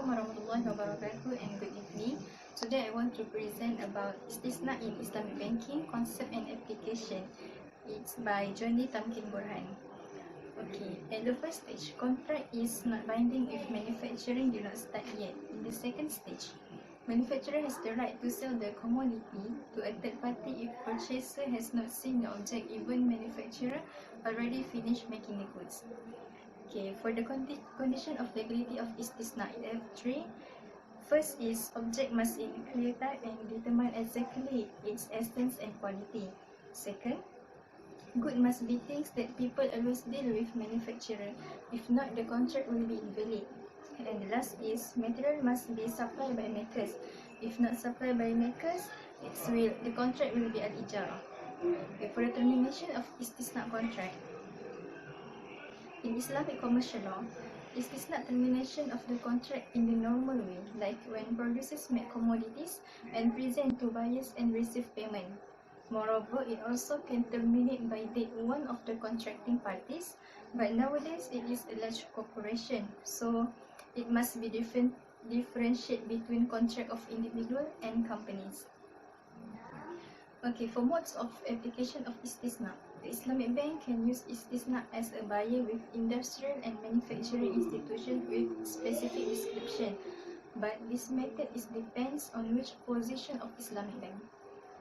Assalamualaikum warahmatullahi wabarakatuh and good evening. Today I want to present about Istisna in Islamic Banking, Concept and Application. It's by Johnny Tamkin Burhan. Okay, at the first stage, contract is not binding if manufacturing do not start yet. In the second stage, manufacturer has the right to sell the commodity to a third party if purchaser has not seen the object even manufacturer already finished making the goods. Okay, for the condition of legality of istisna, it have three. First is object must in clear type and determine exactly its essence and quality. Second, good must be things that people always deal with manufacturer. If not, the contract will be invalid. And the last is material must be supplied by makers. If not supplied by makers, the contract will be al-ijara. Okay, for the termination of istisna contract, in Islamic commercial law, istisna termination of the contract in the normal way, like when producers make commodities and present to buyers and receive payment. Moreover, it also can terminate by date one of the contracting parties, but nowadays it is a large corporation, so it must be differentiate between contract of individual and companies. Okay, for modes of application of istisna, the Islamic Bank can use istisna as a buyer with industrial and manufacturing institution with specific description, but this method depends on which position of Islamic Bank.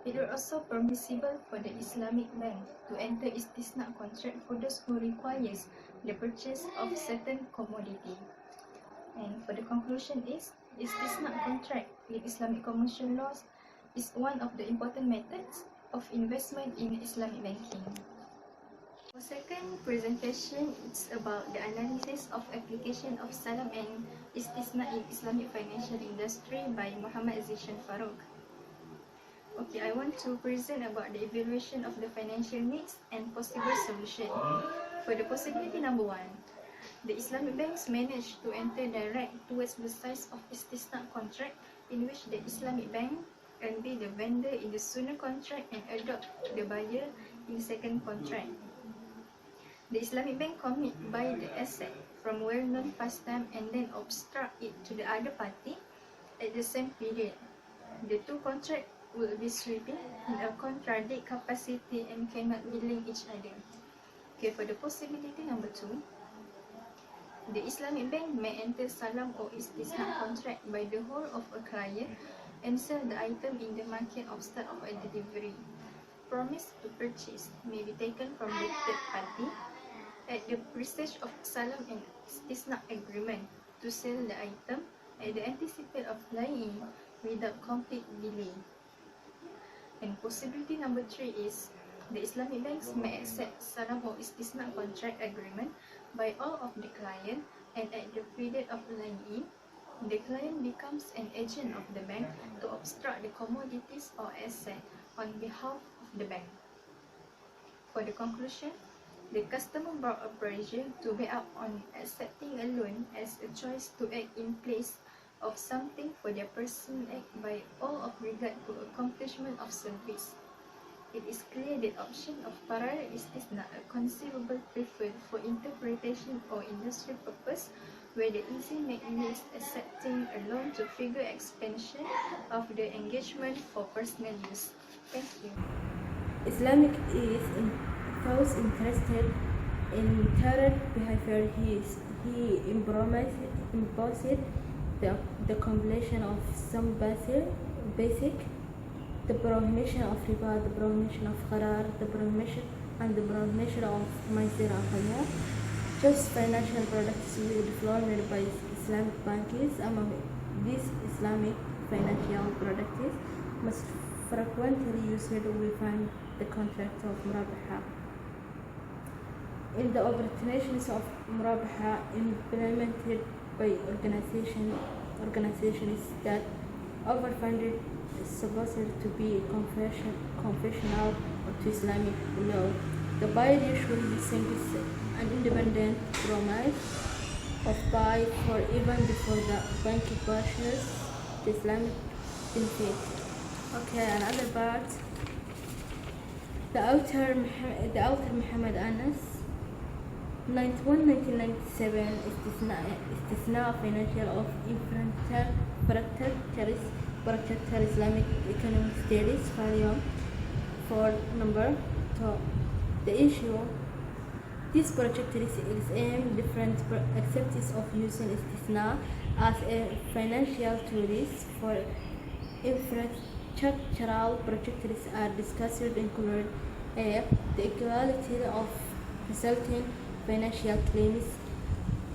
It is also permissible for the Islamic Bank to enter istisna contract for those who requires the purchase of certain commodity. And for the conclusion is, istisna contract in Islamic commercial laws is one of the important methods of investment in Islamic banking. For second presentation, it's about the analysis of application of salam and istisna in Islamic financial industry by Muhammad Zishan Farouk. Okay, I want to present about the evaluation of the financial needs and possible solution. For the possibility number one, the Islamic banks managed to enter direct towards the size of istisna contract in which the Islamic bank can be the vendor in the sooner contract and adopt the buyer in the second contract. The Islamic bank commit buy the asset from well-known pastime and then obstruct it to the other party at the same period. The two contracts will be sweeping in a contradict capacity and cannot be linked each other. Okay, for the possibility number two, the Islamic bank may enter salam or istisna contract by the whole of a client and sell the item in the market of start of a delivery. Promise to purchase may be taken from the third party at the presage of salam and istisna agreement to sell the item at the anticipate of lying without complete delay. And possibility number three is the Islamic banks may accept salam or istisna contract agreement by all of the client, and at the period of lying, the client becomes an agent of the bank to obstruct the commodities or asset on behalf of the bank. For the conclusion, the customer brought a pressure to bear up on accepting a loan as a choice to act in place of something for their personal act by all of regard to accomplishment of service. It is clear that option of parallel istisna a conceivable preferred for interpretation or industrial purpose, where the easy means accepting a loan to figure expansion of the engagement for personal use. Thank you. Islamic is those interested in current behavior. He imposed the completion of some basic, the prohibition of riba, the prohibition of qarar, the prohibition of maisir and khamar. Just financial products will be developed by Islamic banks. Among these Islamic financial products most frequently used, we find the contract of murabaha. In the operations of murabaha implemented by organizations that overfunded is supposed to be confessional to Islamic law. The buyer usually sends an independent promise of buy for even before the bank purchases the Islamic benefit. Okay, another part. The author Muhammad Anas 1997 استثناء financial of infrastructure Islamic economic studies volume 4 number 2. The issue this project is aimed different acceptance of using istisna as a financial tool for infrastructural projects are discussed include A. The equality of resulting financial claims.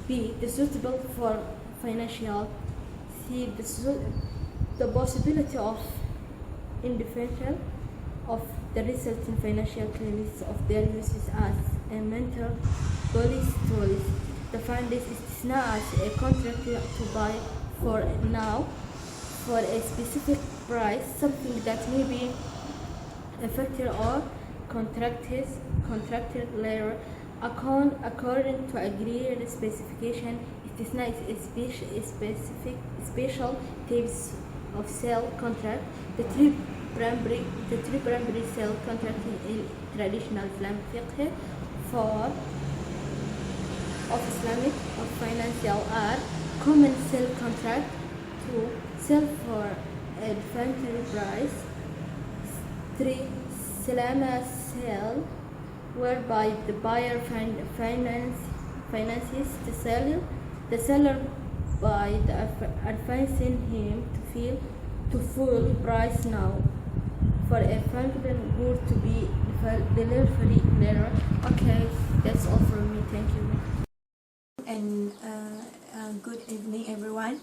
B. The suitable for financial. C. The possibility of indefension of the resulting financial claims of their uses as a mental police tools. The findings is not as a contract to buy for now for a specific price, something that may be effected or contracted later according to agreed specification. Istisna is a special types of sale contract. The three primary sale contract in traditional Islamic fiqh of financial are common sale contract to sell for a defined price. 3. Salama sale, whereby the buyer finances the seller by advancing him to full price now for a fungible good to be delivered later. Okay, that's all from me. Thank you. And good evening, everyone.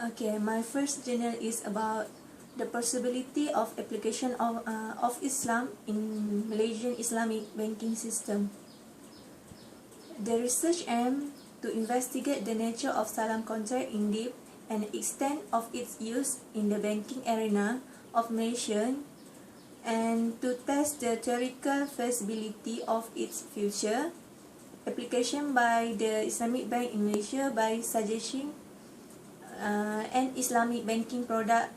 Okay, my first journal is about the possibility of application of Islam in Malaysian Islamic banking system. The research aimed to investigate the nature of salam contract in depth and the extent of its use in the banking arena of Malaysia, and to test the theoretical feasibility of its future application by the Islamic Bank in Malaysia by suggesting an Islamic banking product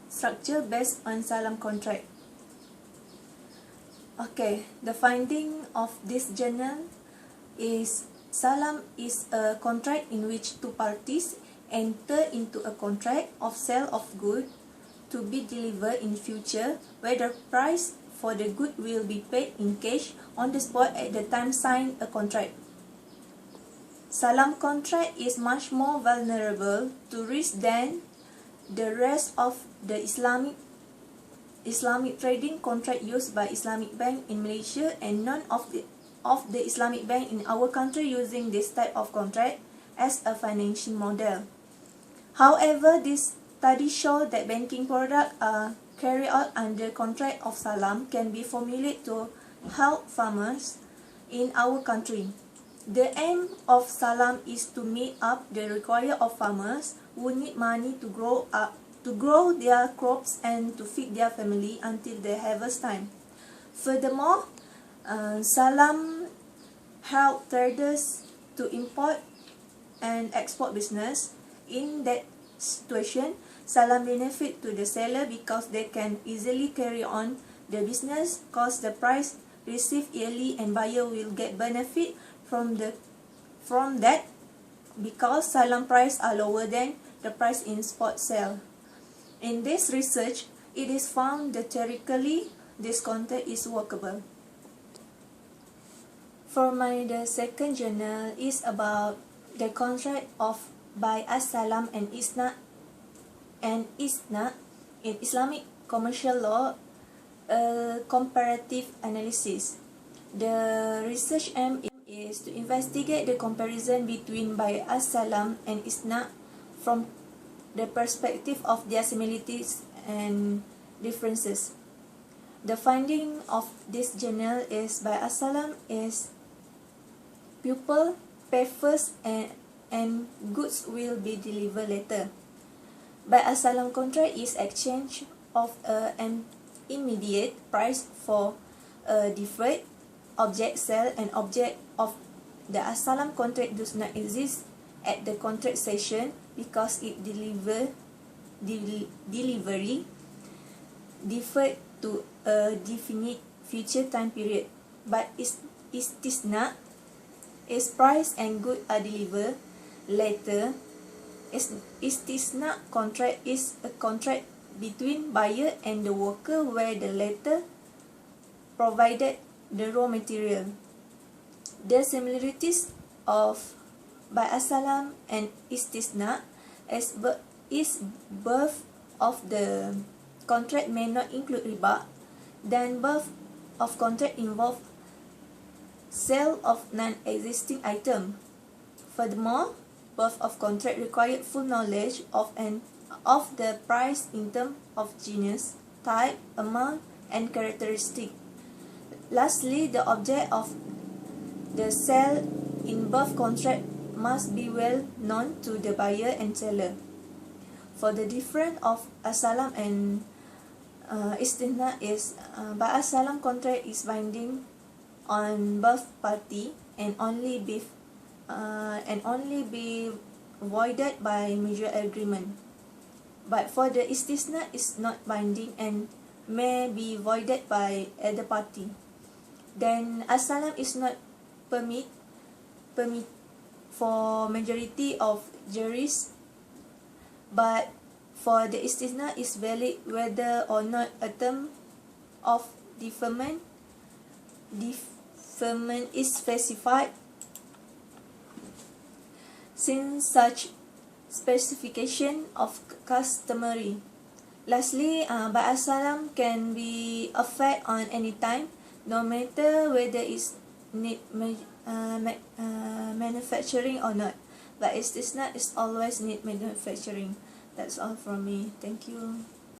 structure based on salam contract. Okay, the finding of this journal is salam is a contract in which two parties enter into a contract of sale of good to be delivered in future, where the price for the good will be paid in cash on the spot at the time signed a contract. Salam contract is much more vulnerable to risk than the rest of the Islamic trading contract used by Islamic Bank in Malaysia and none of the Islamic Bank in our country using this type of contract as a financing model. However, this study shows that banking products carried out under contract of salam can be formulated to help farmers in our country. The aim of salam is to meet up the requirement of farmers who need money to grow their crops and to feed their family until the harvest time. Furthermore, salam help traders to import and export business. In that situation, salam benefit to the seller because they can easily carry on the business, cause the price received yearly, and buyer will get benefit from that because salam price are lower than the price in spot sale. In this research, it is found that theoretically this contract is workable. For the second journal is about the contract of by As-Salam and Isna in Islamic commercial law, comparative analysis. The research aim is to investigate the comparison between by As-Salam and Isna from the perspective of their similarities and differences. The finding of this journal is by As-Salam is people pay first and goods will be delivered later. By As-Salam contract is exchange of an immediate price for a deferred object sale, and object of the As-Salam contract does not exist at the contract session because it delivery deferred to a definite future time period. But istisna is price and good are delivered later. Istisna contract is a contract between buyer and the worker where the latter provided the raw material. The similarities of Ba'asalam and Istisna is birth of the contract may not include riba, then birth of contract involve sale of non-existing item. Furthermore, birth of contract required full knowledge of the price in terms of genus, type, amount, and characteristic. Lastly, the object of the sale in birth contract must be well known to the buyer and seller. For the difference of Asalam and Istisna is Ba'asalam contract is binding on both party and only be voided by mutual agreement. But for the Istisna is not binding and may be voided by either party. Then Asalam is not permit for majority of jurists, but for the Istisna is valid whether or not a term of deferment is specified, since such specification of customary. Lastly, Ba'asalam can be affected on any time, no matter whether it's manufacturing or not. But Istisna is always need manufacturing. That's all from me. Thank you.